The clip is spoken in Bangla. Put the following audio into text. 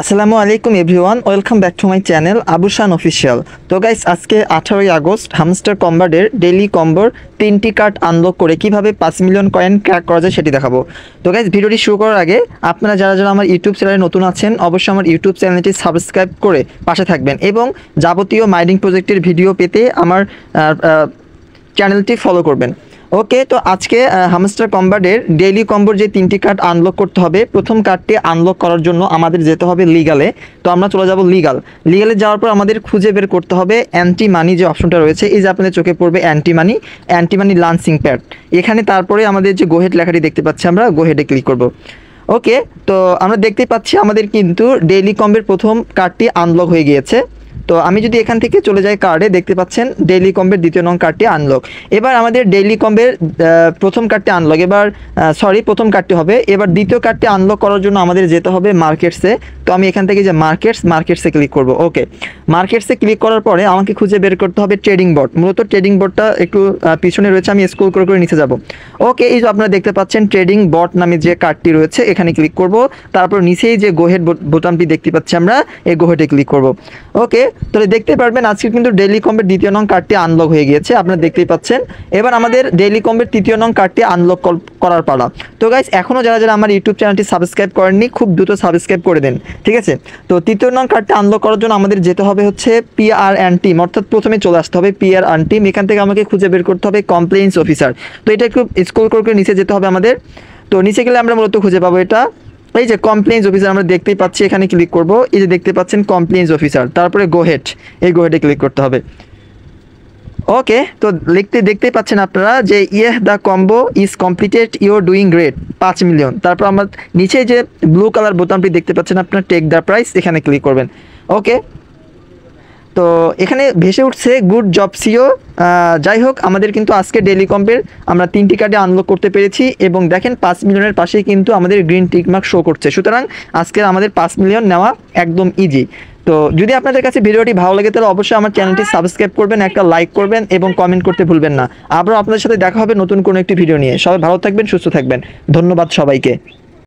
আসসালামু আলাইকুম everyone, welcome back to my channel Abushan official. তো গাইস, আজকে 18ই আগস্ট হামস্টার কম্বারের ডেইলি কম্বোর 3টি কার্ড আনলক করে কিভাবে 5 মিলিয়ন কয়েন ক্র্যাক করা যায় সেটি দেখাবো। তো গাইস, ভিডিওটি শুরু করার আগে আপনারা যারা যারা আমার ইউটিউব চ্যানেলে নতুন আছেন অবশ্যই আমার ইউটিউব চ্যানেলটি সাবস্ক্রাইব করে পাশে থাকবেন এবং যাবতীয় মাইনিং প্রজেক্টের ভিডিও পেতে আমার চ্যানেলটি ফলো করবেন। ওকে, তো আজকে হামস্টার কম্বারের ডেইলি কম্বোর যে 3টি কার্ড আনলক করতে হবে, প্রথম কার্ডটি আনলক করার জন্য আমাদের যেতে হবে লিগালে। তো আমরা চলে যাব লিগালে যাওয়ার পর আমাদের খুঁজে বের করতে হবে অ্যান্টি মানি যে অপশনটা রয়েছে, এই যে আপনাদের চোখে পড়বে অ্যান্টি মানি লাঞ্চিং প্যাড। এখানে তারপরে আমাদের যে গোহেড লেখাটি দেখতে পাচ্ছি, আমরা গোহেডে ক্লিক করব। ওকে, তো আমরা দেখতে পাচ্ছি আমাদের কিন্তু ডেইলি কম্বের প্রথম কার্ডটি আনলক হয়ে গিয়েছে। তো আমি যদি এখান থেকে চলে যাই কার্ডে, দেখতে পাচ্ছেন ডেইলি কম্বের 2 নং কার্ডটি আনলক। এবার আমাদের ডেইলি কম্বের প্রথম কার্ডটি আনলক, প্রথম কার্ডটি হবে। এবার দ্বিতীয় কার্ডটি আনলক করার জন্য আমাদের যেতে হবে মার্কেটসে। তো আমি এখান থেকে যে মার্কেটসে ক্লিক করব। ওকে, মার্কেটসে ক্লিক করার পরে আমাকে খুঁজে বের করতে হবে ট্রেডিং বট। মূলত ট্রেডিং বটটা একটু পিছনে রয়েছে, আমি স্ক্রল করে করে নিচে যাব। ওকে, এই যে আপনারা দেখতে পাচ্ছেন ট্রেডিং বট নামে যে কার্ডটি রয়েছে, এখানে ক্লিক করব। তারপর নিচেই যে গোহেড বোতামটি দেখতে পাচ্ছি, আমরা এই গোহেডে ক্লিক করব। ওকে, তাহলে দেখতে পারবেন আজকে কিন্তু ডেইলি কম্বের 2 নং কার্ডটি আনলক হয়ে গিয়েছে, আপনারা দেখতেই পাচ্ছেন। এবার আমাদের ডেইলি কম্বের 3 নং কার্ডটি আনলক করার পালা। তো গাইস, এখনও যারা যারা আমার ইউটিউব চ্যানেলটি সাবস্ক্রাইব করেননি, খুব দ্রুত সাবস্ক্রাইব করে দেন, ঠিক আছে? তো 3 নং কার্ডটি আনলক করার জন্য আমাদের যেতে হবে হচ্ছে PR অ্যান্ড টিম, অর্থাৎ প্রথমে চলে আসতে হবে PR অ্যান্ড টিম। এখান থেকে আমাকে খুঁজে বের করতে হবে কমপ্লেইন্স অফিসার। তো এটা একটু স্ক্রল করে নিচে যেতে হবে আমাদের। তো নিচে গেলে আমরা মূলত খুঁজে পাবো এটা, এই যে কমপ্লেইন্স অফিসার আমরা দেখতেই পাচ্ছি, এখানে ক্লিক করব। এই যে দেখতে পাচ্ছেন কমপ্লেইন্স অফিসার, তারপরে গোহেড, এই গোহেডে ক্লিক করতে হবে। ওকে, তো দেখতেই পাচ্ছেন আপনারা যে the combo is completed, your doing great, 5 million. তারপর আমরা নিচে যে ব্লু কালার বোতামটি দেখতে পাচ্ছেন আপনার, টেক দ্য প্রাইস, এখানে ক্লিক করবেন। ওকে, তো এখানে ভেসে উঠছে গুড জব সিও। যাই হোক, আমাদের কিন্তু আজকে ডেইলি কম্পের আমরা 3টি কার্ডে আনলক করতে পেরেছি এবং দেখেন 5 মিলিয়নের পাশেই কিন্তু আমাদের গ্রিন টিক মার্ক শো করছে। সুতরাং আজকে আমাদের 5 মিলিয়ন নেওয়া একদম ইজি। তো যদি আপনাদের কাছে ভিডিওটি ভালো লাগে তাহলে অবশ্যই আমার চ্যানেলটি সাবস্ক্রাইব করবেন, একটা লাইক করবেন এবং কমেন্ট করতে ভুলবেন না। আবারও আপনাদের সাথে দেখা হবে নতুন কোনো একটি ভিডিও নিয়ে। সবাই ভালো থাকবেন, সুস্থ থাকবেন। ধন্যবাদ সবাইকে।